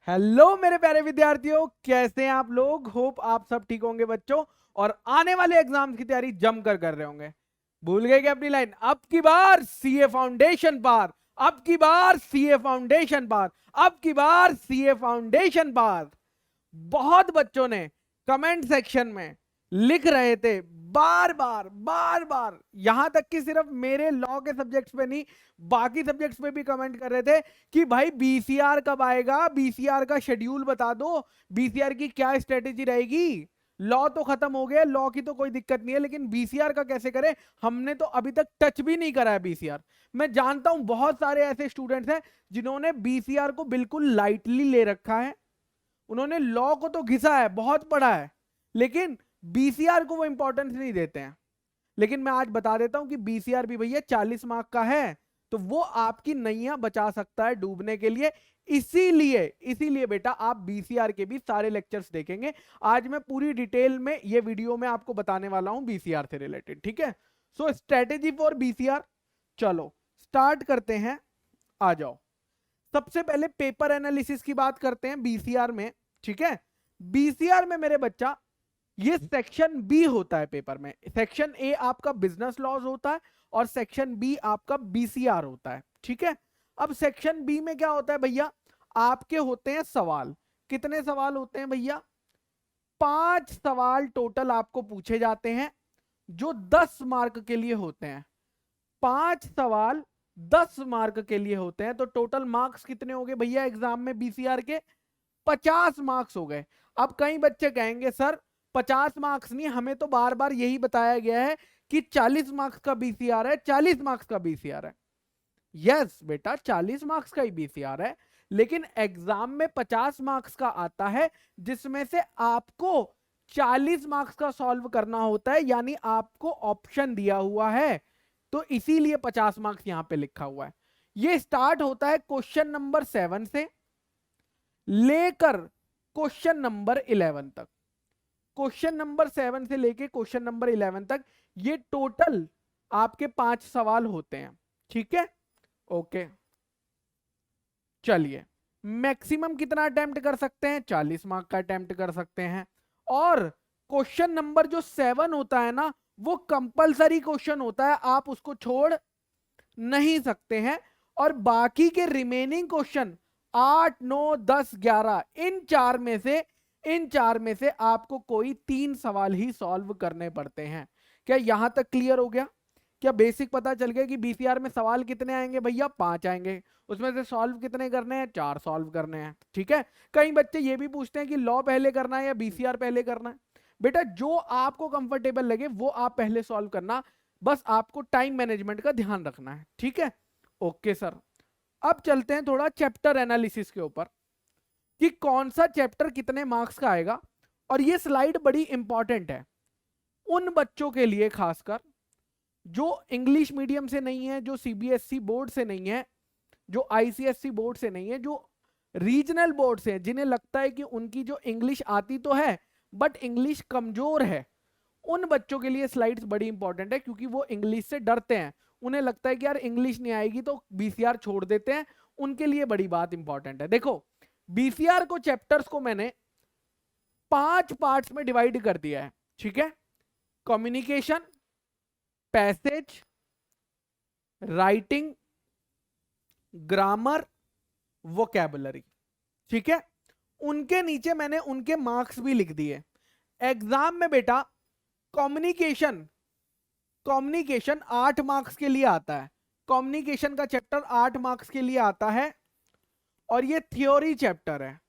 Hello मेरे प्यारे विद्यार्थियों, कैसे हैं आप लोग। होप आप सब ठीक होंगे बच्चों, और आने वाले एग्जाम्स की तैयारी जमकर कर रहे होंगे। भूल गए क्या अपनी लाइन? अब की बार सीए फाउंडेशन पार, अब की बार सीए फाउंडेशन पार, अब की बार सीए फाउंडेशन पार। बहुत बच्चों ने कमेंट सेक्शन में लिख रहे थे बार बार बार बार, यहां तक कि सिर्फ मेरे लॉ के सब्जेक्ट्स पे नहीं, बाकी सब्जेक्ट्स पे भी कमेंट कर रहे थे कि भाई बीसीआर कब आएगा, बीसीआर का शेड्यूल बता दो, बीसीआर की क्या स्ट्रेटेजी रहेगी। लॉ तो खत्म हो गया, लॉ की तो कोई दिक्कत नहीं है, लेकिन बीसीआर का कैसे करें। हमने तो अभी तक टच भी नहीं करा है बीसीआर। मैं जानता हूं बहुत सारे ऐसे स्टूडेंट्स हैं जिन्होंने बीसीआर को बिल्कुल लाइटली ले रखा है, उन्होंने लॉ को तो घिसा है, बहुत पढ़ा है, लेकिन बीसीआर को वो इंपॉर्टेंस नहीं देते हैं। लेकिन मैं आज बता देता हूं कि बीसीआर भी भैया 40 मार्क का है, तो वो आपकी नैया बचा सकता है डूबने के लिए। इसीलिए इसीलिए बेटा आप बीसीआर के भी सारे लेक्चर्स देखेंगे। आज मैं पूरी डिटेल में ये वीडियो में आपको बताने वाला हूं बीसीआर से रिलेटेड, ठीक है। सो स्ट्रेटेजी फॉर बीसीआर, चलो स्टार्ट करते हैं, आ जाओ। सबसे पहले पेपर एनालिसिस की बात करते हैं बीसीआर में, ठीक है। बीसीआर में मेरे बच्चा ये सेक्शन बी होता है पेपर में। सेक्शन ए आपका बिजनेस लॉज होता है और सेक्शन बी आपका बीसीआर होता है, ठीक है। अब सेक्शन बी में क्या होता है भैया, आपके होते हैं सवाल। कितने सवाल होते हैं भैया? 5 सवाल टोटल आपको पूछे जाते हैं जो 10 मार्क के लिए होते हैं। 5 सवाल 10 मार्क के लिए होते हैं, तो टोटल मार्क्स कितने हो गए भैया एग्जाम में बीसीआर के? 50 मार्क्स हो गए। अब कई बच्चे कहेंगे सर 50 मार्क्स नहीं, हमें तो बार बार यही बताया गया है कि 40 मार्क्स का बीसीआर है, 40 मार्क्स का बीसीआर है। यस बेटा 40 मार्क्स का ही बीसीआर है, लेकिन एग्जाम में 50 मार्क्स का आता है, जिसमें से आपको 40 मार्क्स का सॉल्व करना होता है, यानी आपको ऑप्शन दिया हुआ है, तो इसीलिए 50 मार्क्स यहां पे लिखा हुआ है। ये स्टार्ट होता है क्वेश्चन नंबर 7 से लेकर क्वेश्चन नंबर 11 तक। क्वेश्चन नंबर 7 से लेकर क्वेश्चन नंबर 11 तक ये टोटल आपके 5 सवाल होते हैं, ठीक है। ओके, चलिए मैक्सिमम कितना अटेम्प्ट कर सकते हैं? 40 मार्क का अटेम्प्ट कर सकते हैं। और क्वेश्चन नंबर जो 7 होता है ना, वो कंपलसरी क्वेश्चन होता है, आप उसको छोड़ नहीं सकते हैं। और बाकी के रिमेनिंग क्वेश्चन 8, 9, 10, 11, इन चार में से आपको कोई 3 सवाल ही सॉल्व करने पड़ते हैं। क्या यहां तक क्लियर हो गया? क्या बेसिक पता चल गया कि बीसीआर में सवाल कितने आएंगे भैया? 5 आएंगे, उसमें से सॉल्व कितने करने हैं? 4 सॉल्व करने हैं, ठीक है। कई बच्चे ये भी पूछते हैं कि लॉ पहले करना है या बीसीआर पहले करना है। बेटा जो आपको कंफर्टेबल लगे वो आप पहले सॉल्व करना, बस आपको टाइम मैनेजमेंट का ध्यान रखना है, ठीक है। ओके सर, अब चलते हैं थोड़ा चैप्टर एनालिसिस के ऊपर कि कौन सा चैप्टर कितने मार्क्स का आएगा। और ये स्लाइड बड़ी इंपॉर्टेंट है उन बच्चों के लिए, खासकर जो इंग्लिश मीडियम से नहीं है, जो सीबीएसई बोर्ड से नहीं है, जो आईसीएसई बोर्ड से नहीं है, जो रीजनल बोर्ड से है, जिन्हें लगता है कि उनकी जो इंग्लिश आती तो है बट इंग्लिश कमजोर है। उन बच्चों के लिए स्लाइड्स बड़ी इंपॉर्टेंट है, क्योंकि वो इंग्लिश से डरते हैं, उन्हें लगता है कि यार इंग्लिश नहीं आएगी तो बीसीआर छोड़ देते हैं। उनके लिए बड़ी बात इंपॉर्टेंट है। देखो बीसीआर को, चैप्टर्स को मैंने 5 पार्ट्स में डिवाइड कर दिया है, ठीक है। Communication, passage, writing, grammar, vocabulary, ठीक है। उनके नीचे मैंने उनके मार्क्स भी लिख दिए। एग्जाम में बेटा कम्युनिकेशन, कम्युनिकेशन 8 मार्क्स के लिए आता है। कम्युनिकेशन का चैप्टर 8 मार्क्स के लिए आता है, और ये थ्योरी चैप्टर है।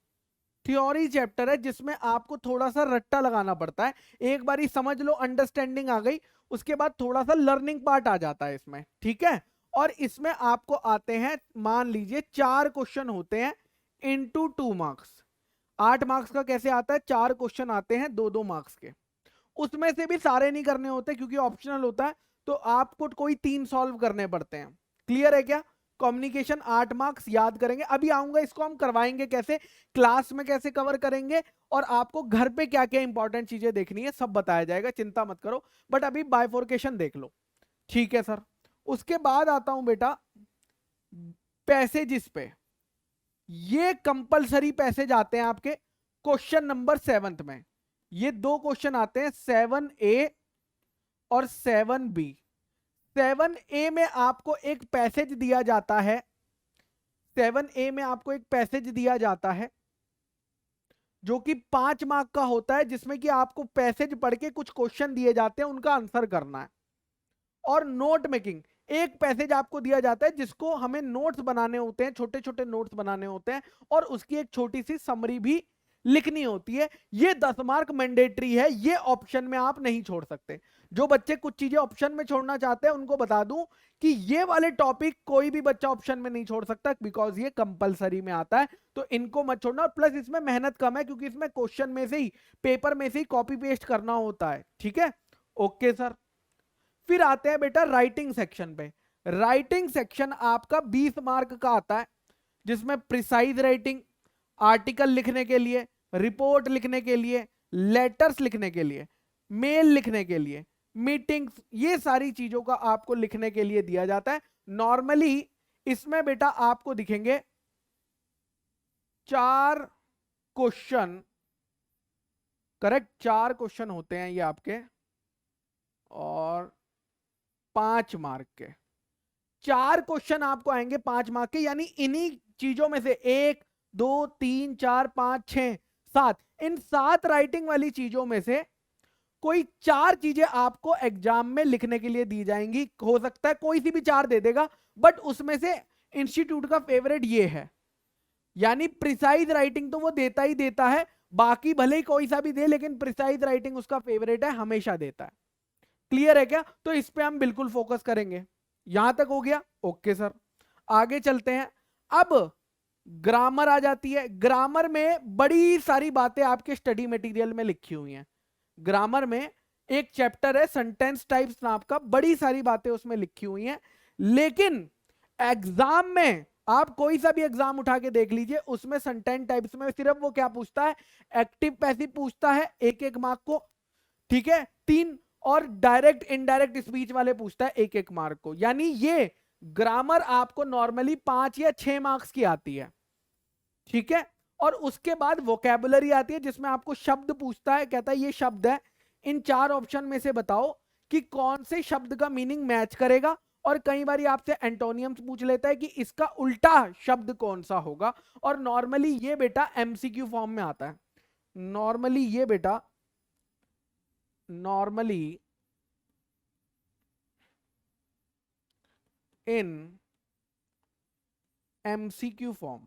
थ्योरी चैप्टर है जिसमें आपको थोड़ा सा रट्टा लगाना पड़ता है। एक बारी समझ लो, अंडरस्टैंडिंग आ गई, उसके बाद थोड़ा सा लर्निंग पार्ट आ जाता है इसमें, ठीक है। और इसमें आपको आते हैं, मान लीजिए 4 क्वेश्चन होते हैं इनटू 2 मार्क्स। 8 मार्क्स का कैसे आता है? 4 क्वेश्चन आते हैं 2-2 मार्क्स के। उसमें से भी सारे नहीं करने होते क्योंकि ऑप्शनल होता है, तो आपको कोई 3 सॉल्व करने पड़ते हैं। क्लियर है क्या? कम्युनिकेशन 8 मार्क्स याद करेंगे, अभी आऊंगा इसको हम करवाएंगे कैसे, क्लास में कैसे कवर करेंगे, और आपको घर पे क्या क्या इंपॉर्टेंट चीजें देखनी है सब बताया जाएगा, चिंता मत करो। बट अभी बाइफोर्केशन देख लो, ठीक है सर। उसके बाद आता हूं बेटा पैसेजिस पे। ये कंपलसरी पैसेज आते हैं आपके क्वेश्चन नंबर 7 में। ये दो क्वेश्चन आते हैं 7A और 7B। 7A में आपको एक पैसेज दिया जाता है, 7A में आपको एक पैसेज दिया जाता है जो कि 5 मार्क का होता है, जिसमें कि आपको पैसेज पढ़ के कुछ क्वेश्चन दिए जाते हैं, उनका आंसर करना है। और नोट मेकिंग, एक पैसेज आपको दिया जाता है जिसको हमें नोट्स बनाने होते हैं, छोटे छोटे नोट्स बनाने होते हैं, और उसकी एक छोटी सी समरी भी लिखनी होती है। ये 10 मार्क मैंडेटरी है, ये ऑप्शन में आप नहीं छोड़ सकते। जो बच्चे कुछ चीजें ऑप्शन में छोड़ना चाहते हैं उनको बता दूं कि ये वाले टॉपिक कोई भी बच्चा ऑप्शन में नहीं छोड़ सकता, बिकॉज ये कंपलसरी में आता है, तो इनको मत छोड़ना। और प्लस इसमें मेहनत कम है, क्योंकि इसमें क्वेश्चन में से ही, पेपर में से ही कॉपी पेस्ट करना होता है। ठीक है, ओके सर। फिर आते हैं बेटा राइटिंग सेक्शन पे। राइटिंग सेक्शन आपका 20 मार्क का आता है, जिसमें प्रिसाइज राइटिंग, आर्टिकल लिखने के लिए, रिपोर्ट लिखने के लिए, लेटर्स लिखने के लिए, मेल लिखने के लिए, मीटिंग्स, ये सारी चीजों का आपको लिखने के लिए दिया जाता है। नॉर्मली इसमें बेटा आपको दिखेंगे 4 क्वेश्चन, करेक्ट, 4 क्वेश्चन होते हैं ये आपके, और 5 मार्क के 4 क्वेश्चन आपको आएंगे 5 मार्क के, यानी इन्हीं चीजों में से 1 2 3 4 5 6 7, इन 7 राइटिंग वाली चीजों में से कोई 4 चीजें आपको एग्जाम में लिखने के लिए दी जाएंगी। हो सकता है कोई सी भी 4 दे देगा, बट उसमें से इंस्टीट्यूट का फेवरेट ये है, यानी प्रिसाइज राइटिंग तो वो देता ही देता है, बाकी भले ही कोई सा भी दे, लेकिन प्रिसाइज राइटिंग उसका फेवरेट है, हमेशा देता है। क्लियर है क्या? तो इस पे हम बिल्कुल फोकस करेंगे। यहां तक हो गया? ओके सर, आगे चलते हैं। अब ग्रामर आ जाती है। ग्रामर में बड़ी सारी बातें आपके स्टडी मटेरियल में लिखी हुई हैं। ग्रामर में एक चैप्टर है सेंटेंस टाइप्स नाम का, बड़ी सारी बातें उसमें लिखी हुई हैं, लेकिन एग्जाम में आप कोई सा भी एग्जाम उठा के देख लीजिए, उसमें सेंटेंस टाइप्स में सिर्फ वो क्या पूछता है, एक्टिव पैसिव पूछता है, एक एक मार्क को, ठीक है, 3, और डायरेक्ट इनडायरेक्ट स्पीच वाले पूछता है एक एक मार्क को। यानी ये ग्रामर आपको नॉर्मली 5 या 6 मार्क्स की आती है। ठीक है, और उसके बाद वोकैबुलरी आती है, जिसमें आपको शब्द पूछता है, कहता है ये शब्द है, इन 4 ऑप्शन में से बताओ कि कौन से शब्द का मीनिंग मैच करेगा। और कई बार आपसे एंटोनियम्स पूछ लेता है कि इसका उल्टा शब्द कौन सा होगा। और नॉर्मली ये बेटा एमसीक्यू फॉर्म में आता है। नॉर्मली ये बेटा नॉर्मली इन एमसीक्यू फॉर्म,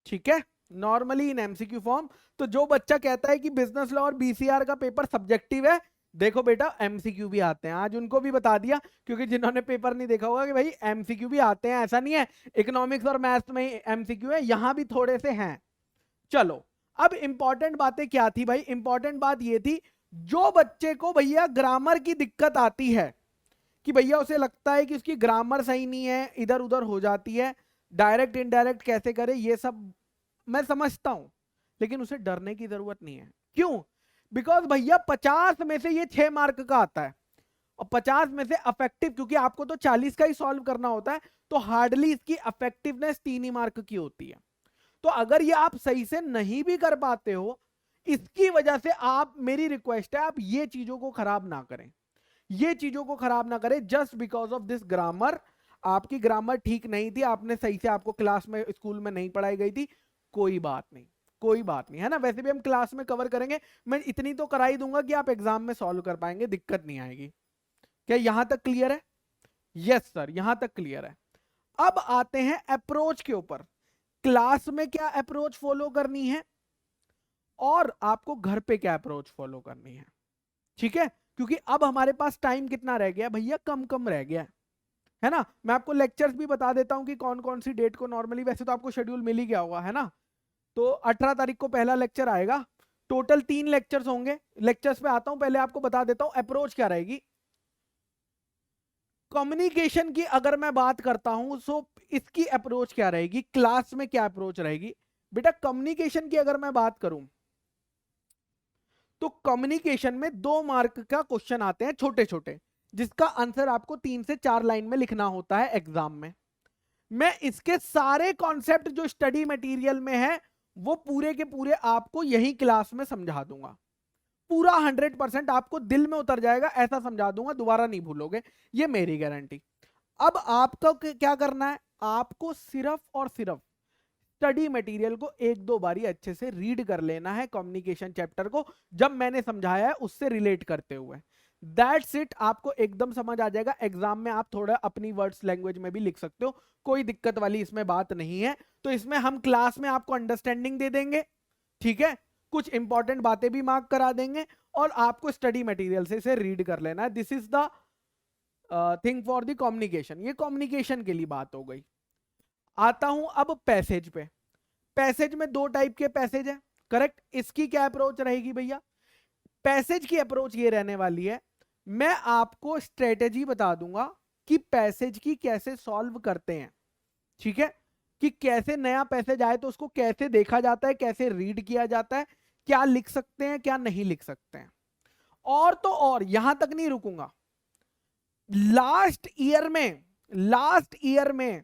ठीक है, नॉर्मली इन एमसीक्यू फॉर्म। तो जो बच्चा कहता है कि बिजनेस लॉ और बीसीआर का पेपर सब्जेक्टिव है, देखो बेटा एमसीक्यू भी आते हैं, आज उनको भी बता दिया, क्योंकि जिन्होंने पेपर नहीं देखा होगा कि भाई एमसीक्यू भी आते हैं, ऐसा नहीं है इकोनॉमिक्स और मैथ्स में एमसीक्यू है, यहां भी थोड़े से हैं। चलो, अब इंपॉर्टेंट बातें क्या थी भाई? इंपॉर्टेंट बात ये थी, जो बच्चे को भैया ग्रामर की दिक्कत आती है, कि भैया उसे लगता है कि उसकी ग्रामर सही नहीं है, इधर उधर हो जाती है, डायरेक्ट इनडायरेक्ट कैसे करे, ये सब मैं समझता हूं, लेकिन उसे डरने की जरूरत नहीं है। क्यों? बिकॉज भैया 50 में से ये 6 मार्क का आता है, और 50 में से अफेक्टिव, क्योंकि आपको तो 40 का ही सॉल्व करना होता है, तो हार्डली इसकी अफेक्टिवनेस 3 ही मार्क की होती है। तो अगर ये आप सही से नहीं भी कर पाते हो, इसकी वजह से आप, मेरी रिक्वेस्ट है, आप ये चीजों को खराब ना करें, ये चीजों को खराब ना करें just because of this grammar. आपकी ग्रामर ठीक नहीं थी, आपने सही से, आपको क्लास में, स्कूल में नहीं पढ़ाई गई थी, कोई बात नहीं, कोई बात नहीं, है ना। वैसे भी हम क्लास में कवर करेंगे, मैं इतनी तो करा ही दूंगा कि आप एग्जाम में सॉल्व कर पाएंगे, दिक्कत नहीं आएगी। क्या यहां तक क्लियर है? यस सर, यहां तक क्लियर है। अब आते हैं अप्रोच के ऊपर। क्लास में क्या अप्रोच फॉलो करनी है, और आपको घर पे क्या अप्रोच फॉलो करनी है। ठीक है, क्योंकि अब हमारे पास टाइम कितना रह गया भैया? कम कम रह गया है ना। मैं आपको लेक्चर्स भी बता देता हूं कि कौन कौन सी डेट को, नॉर्मली वैसे तो आपको शेड्यूल मिल ही गया होगा, है ना। तो 18 तारीख को पहला लेक्चर आएगा, टोटल 3 लेक्चर्स होंगे। लेक्चर्स पे आता हूं, पहले आपको बता देता हूं अप्रोच क्या रहेगी। कम्युनिकेशन की अगर मैं बात करता हूं, सो इसकी अप्रोच क्या रहेगी, क्लास में क्या अप्रोच रहेगी बेटा? कम्युनिकेशन की अगर मैं बात करूं, तो कम्युनिकेशन में 2 मार्क का क्वेश्चन आते हैं, छोटे छोटे, जिसका आंसर आपको 3 से 4 लाइन में लिखना होता है एग्जाम में। मैं इसके सारे कॉन्सेप्ट जो स्टडी मटेरियल में है वो पूरे के पूरे आपको यही क्लास में समझा दूंगा। पूरा 100% आपको दिल में उतर जाएगा, ऐसा समझा दूंगा, दोबारा नहीं भूलोगे, ये मेरी गारंटी। अब आपको क्या करना है, आपको सिर्फ और सिर्फ स्टडी मटेरियल को एक दो बारी अच्छे से रीड कर लेना है, कम्युनिकेशन चैप्टर को जब मैंने समझाया है उससे रिलेट करते हुए। दैट्स इट, आपको एकदम समझ आ जाएगा। एग्जाम में आप थोड़ा अपनी वर्ड्स लैंग्वेज में भी लिख सकते हो, कोई दिक्कत वाली इसमें बात नहीं है। तो इसमें हम क्लास में आपको अंडरस्टैंडिंग दे देंगे, ठीक है, कुछ इंपॉर्टेंट बातें भी मार्क करा देंगे और आपको स्टडी मटेरियल से इसे रीड कर लेना है। This is the thing for the communication. ये कम्युनिकेशन के लिए बात हो गई। आता हूं अब पैसेज पे। पैसेज में दो टाइप के पैसेज है, करेक्ट। इसकी क्या अप्रोच रहेगी भैया, पैसेज की अप्रोच ये रहने वाली है, मैं आपको स्ट्रेटेजी बता दूंगा कि पैसेज की कैसे सॉल्व करते हैं, ठीक है, कि कैसे नया पैसेज आए तो उसको कैसे देखा जाता है, कैसे रीड किया जाता है, क्या लिख सकते हैं क्या नहीं लिख सकते हैं। और तो और यहां तक नहीं रुकूंगा, लास्ट ईयर में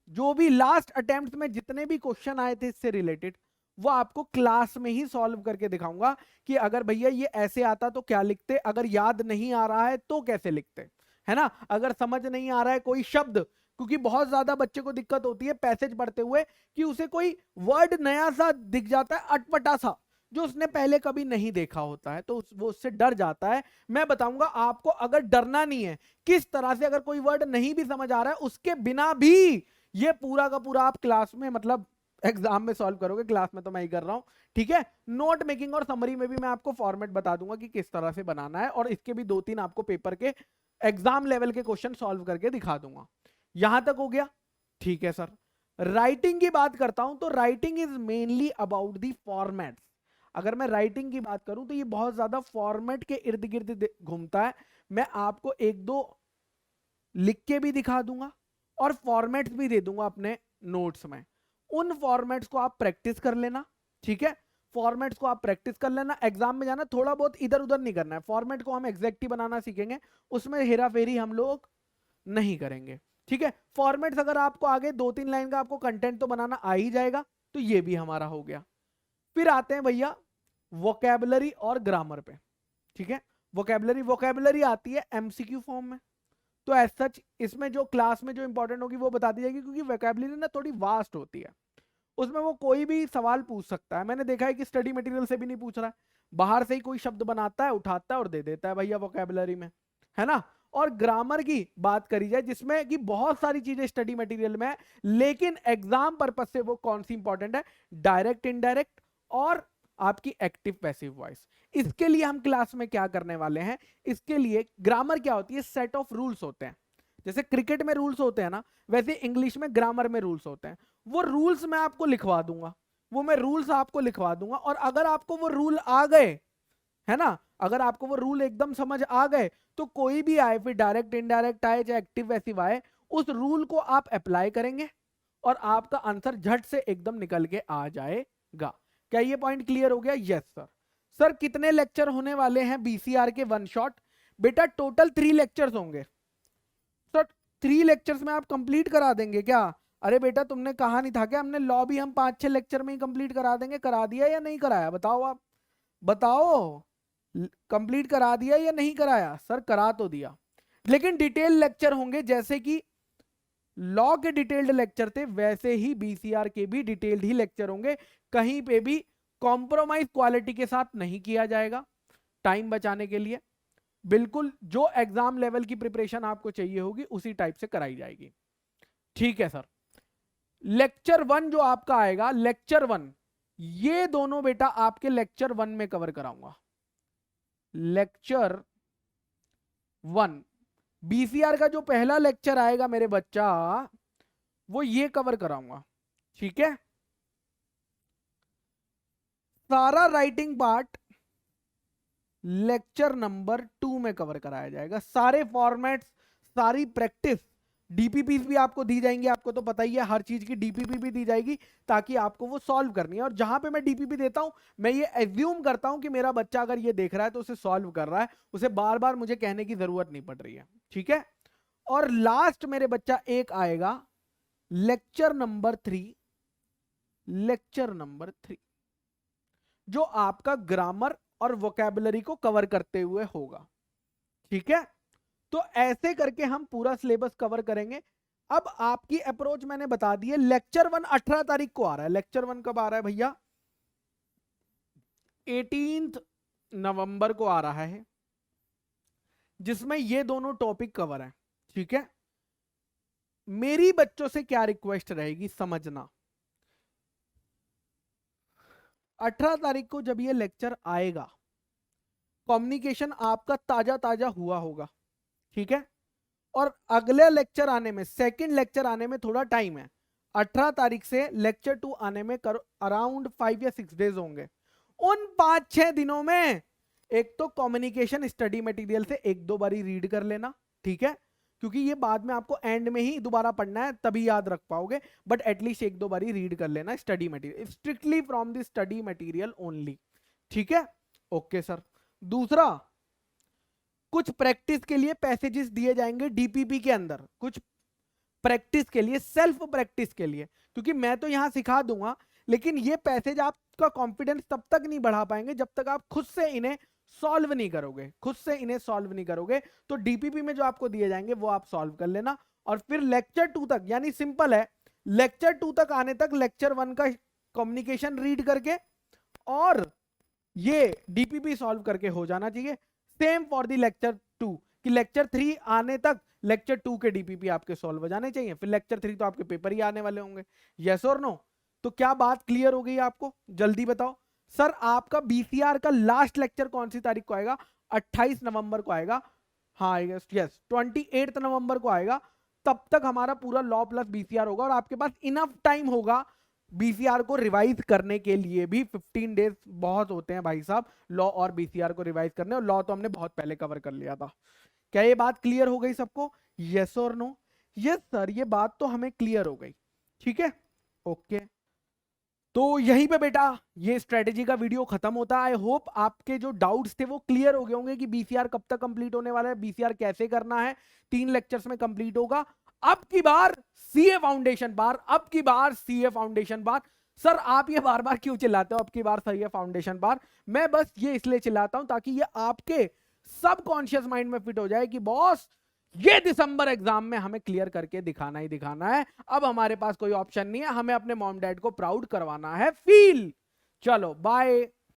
जो भी लास्ट अटेम्प्ट में जितने भी क्वेश्चन आए थे इससे रिलेटेड, वो आपको क्लास में ही सॉल्व करके दिखाऊंगा कि अगर भैया ये ऐसे आता तो क्या लिखते, अगर याद नहीं आ रहा है तो कैसे लिखते, है ना, अगर समझ नहीं आ रहा है कोई शब्द, क्योंकि बहुत ज्यादा बच्चे को दिक्कत होती है पैसेज पढ़ते हुए कि उसे कोई वर्ड नया सा दिख जाता है, अटपटा सा, जो उसने पहले कभी नहीं देखा होता है, तो वो उससे डर जाता है। मैं बताऊंगा आपको, अगर डरना नहीं है, किस तरह से अगर कोई वर्ड नहीं भी समझ आ रहा है उसके बिना भी ये पूरा का पूरा आप क्लास में, मतलब एग्जाम में सॉल्व करोगे। क्लास में तो मैं ही कर रहा हूं, ठीक है। नोट मेकिंग और समरी में भी मैं आपको फॉर्मेट बता दूंगा कि किस तरह से बनाना है, और इसके भी 2-3 आपको पेपर के एग्जाम लेवल के क्वेश्चन सॉल्व करके दिखा दूंगा। यहां तक हो गया, ठीक है सर। राइटिंग की बात करता हूं तो writing is mainly about the formats. अगर मैं राइटिंग की बात करूं तो ये बहुत ज्यादा फॉर्मेट के इर्द गिर्द घूमता है। मैं आपको एक दो लिख के भी दिखा दूंगा और फॉर्मेट्स भी दे दूंगा अपने नोट्स में, उन फॉर्मेट्स को आप प्रैक्टिस कर लेना, ठीक है। फॉर्मेट्स को आप प्रैक्टिस कर लेना, एग्जाम में जाना थोड़ा बहुत इधर उधर नहीं करना है। फॉर्मेट को हम एग्जैक्ट ही बनाना सीखेंगे, उसमें हेरा फेरी हम लोग नहीं करेंगे, ठीक है। फॉर्मेट्स अगर आपको आगे 2-3 लाइन का आपको कंटेंट तो बनाना आ ही जाएगा, तो ये भी हमारा हो गया। फिर आते हैं भैया वोकैबुलरी और ग्रामर पे, ठीक है। वोकैबुलरी आती है एमसीक्यू फॉर्म में, तो एज सच इसमें जो क्लास में जो इंपॉर्टेंट होगी वो बता दी जाएगी, क्योंकि वोकैबुलरी ना थोड़ी वास्ट होती है, उसमें वो कोई भी सवाल पूछ सकता है। मैंने देखा है कि स्टडी मटेरियल से भी नहीं पूछ रहा है, बाहर से ही कोई शब्द बनाता है, उठाता है और दे देता है भैया वोकैबुलरी में, है ना। और ग्रामर की बात करी जाए जिसमें कि बहुत सारी चीजें स्टडी मटेरियल में है, लेकिन एग्जाम पर्पज से वो कौन सी इंपॉर्टेंट है, डायरेक्ट, इनडायरेक्ट और आपकी एक्टिव पैसिव वॉइस। इसके लिए हम क्लास में क्या करने वाले हैं, इसके लिए ग्रामर क्या होती है, सेट ऑफ रूल्स होते हैं। जैसे क्रिकेट में रूल्स होते हैं ना, वैसे इंग्लिश में ग्रामर में रूल्स होते हैं। वो रूल्स मैं आपको लिखवा दूंगा, और अगर आपको वो रूल आ गए, है ना, अगर आपको वो रूल एकदम समझ आ गए, तो कोई भी आए, फिर डायरेक्ट इनडायरेक्ट आए चाहे एक्टिव पैसिव आए, उस रूल को आप अप्लाई करेंगे और आपका आंसर झट से एकदम निकल के आ जाएगा। क्या ये पॉइंट क्लियर हो गया? Yes sir. सर कितने लेक्चर होने वाले हैं बीसीआर के वन शॉट? बेटा टोटल 3 लेक्चर्स होंगे सर। 3 लेक्चर्स में आप कंप्लीट करा देंगे क्या? अरे बेटा तुमने कहा नहीं था क्या हमने लॉ भी हम 5-6 लेक्चर में ही कंप्लीट करा देंगे? करा दिया या नहीं कराया? बताओ, आप बताओ, कंप्लीट करा दिया या नहीं कराया? सर करा तो दिया, लेकिन डिटेल लेक्चर होंगे, जैसे कि लॉ के डिटेल्ड लेक्चर थे वैसे ही बीसीआर के भी डिटेल्ड ही लेक्चर होंगे। कहीं पे भी कॉम्प्रोमाइज क्वालिटी के साथ नहीं किया जाएगा, टाइम बचाने के लिए। बिल्कुल जो एग्जाम लेवल की प्रिपरेशन आपको चाहिए होगी उसी टाइप से कराई जाएगी, ठीक है सर। लेक्चर 1 जो आपका आएगा, लेक्चर 1, ये दोनों बेटा आपके लेक्चर 1 में कवर कराऊंगा। लेक्चर 1 बीसीआर का जो पहला लेक्चर आएगा मेरे बच्चा, वो ये कवर कराऊंगा, ठीक है। सारा राइटिंग पार्ट लेक्चर नंबर 2 में कवर कराया जाएगा। सारे फॉर्मेट्स, सारी प्रैक्टिस, डीपीपीस भी आपको दी जाएंगी। आपको तो पता ही है हर चीज की डीपीपी भी दी जाएगी, ताकि आपको वो सॉल्व करनी है। और जहां पे मैं डीपीपी देता हूं, मैं ये एज्यूम करता हूं कि मेरा बच्चा अगर ये देख रहा है तो उसे सॉल्व कर रहा है, उसे बार बार मुझे कहने की जरूरत नहीं पड़ रही है, ठीक है। और लास्ट मेरे बच्चा एक आएगा लेक्चर नंबर 3 जो आपका ग्रामर और वोकैबुलरी को कवर करते हुए होगा। ठीक है, तो ऐसे करके हम पूरा सिलेबस कवर करेंगे। अब आपकी अप्रोच मैंने बता दी है। लेक्चर 1 18 तारीख को आ रहा है। लेक्चर 1 कब आ रहा है भैया? 18 नवंबर को आ रहा है, जिसमें ये दोनों टॉपिक कवर है। ठीक है, मेरी बच्चों से क्या रिक्वेस्ट रहेगी समझना, 18 तारीख को जब ये लेक्चर आएगा, कम्युनिकेशन आपका ताजा ताजा हुआ होगा। ठीक है, और अगले लेक्चर आने में, सेकंड लेक्चर आने में थोड़ा टाइम है। 18 तारीख से लेक्चर 2 आने में अराउंड 5 या 6 डेज होंगे। उन 5-6 दिनों में एक तो कम्युनिकेशन स्टडी मटेरियल से एक दो बारी रीड कर लेना। ठीक है, क्योंकि ये बाद में आपको एंड में ही दोबारा पढ़ना है, तभी याद रख पाओगे, बट एटलीस्ट एक दो बारी रीड कर लेना study material, strictly from the study material only. ठीक है, ओके सर। दूसरा, कुछ प्रैक्टिस के लिए पैसेजेस दिए जाएंगे डीपीपी के अंदर, कुछ प्रैक्टिस के लिए, सेल्फ प्रैक्टिस के लिए, क्योंकि मैं तो यहां सिखा दूंगा, लेकिन ये पैसेज आपका कॉन्फिडेंस तब तक नहीं बढ़ा पाएंगे जब तक आप खुद से इन्हें सॉल्व नहीं करोगे। खुद से इन्हें सॉल्व नहीं करोगे तो डीपीपी में जो आपको दिए जाएंगे वो आप सॉल्व कर लेना। और फिर लेक्चर 2 तक, यानी सिंपल है, लेक्चर 2 तक आने तक लेक्चर 1 का कम्युनिकेशन रीड करके और ये डीपीपी सॉल्व करके हो जाना चाहिए। सेम फॉर दी लेक्चर 2, कि लेक्चर 3 आने तक लेक्चर 2 के डीपीपी आपके सॉल्व हो जाने चाहिए, फिर लेक्चर 3 तो आपके पेपर ही आने वाले होंगे। यस और नो? तो क्या बात क्लियर हो गई आपको? जल्दी बताओ सर, आपका बीसीआर का लास्ट लेक्चर कौन सी तारीख को आएगा? 28 नवंबर को आएगा। हाँ यस, 28 नवंबर को आएगा। तब तक हमारा पूरा लॉ प्लस बीसीआर होगा और आपके पास इनफ टाइम होगा बीसीआर को रिवाइज करने के लिए भी। 15 डेज बहुत होते हैं भाई साहब लॉ और बीसीआर को रिवाइज करने, और लॉ तो हमने बहुत पहले कवर कर लिया था। क्या ये बात क्लियर हो गई सबको? यस और नो? यस सर, ये बात तो हमें क्लियर हो गई। ठीक है, ओके। तो यहीं पे बेटा ये स्ट्रेटेजी का वीडियो खत्म होता है। आई होप आपके जो डाउट्स थे वो क्लियर हो गए होंगे कि बीसीआर कब तक कंप्लीट होने वाला है, बीसीआर कैसे करना है। 3 लेक्चर्स में कंप्लीट होगा। अब की बार सीए फाउंडेशन बार, अब की बार सीए फाउंडेशन बार। सर आप ये बार बार क्यों चिल्लाते हो अब की बार सीए फाउंडेशन बार? मैं बस ये इसलिए चिल्लाता हूं ताकि ये आपके सबकॉन्शियस माइंड में फिट हो जाए कि बॉस ये दिसंबर एग्जाम में हमें क्लियर करके दिखाना ही दिखाना है। अब हमारे पास कोई ऑप्शन नहीं है, हमें अपने मॉम डैड को प्राउड करवाना है फील। चलो बाय।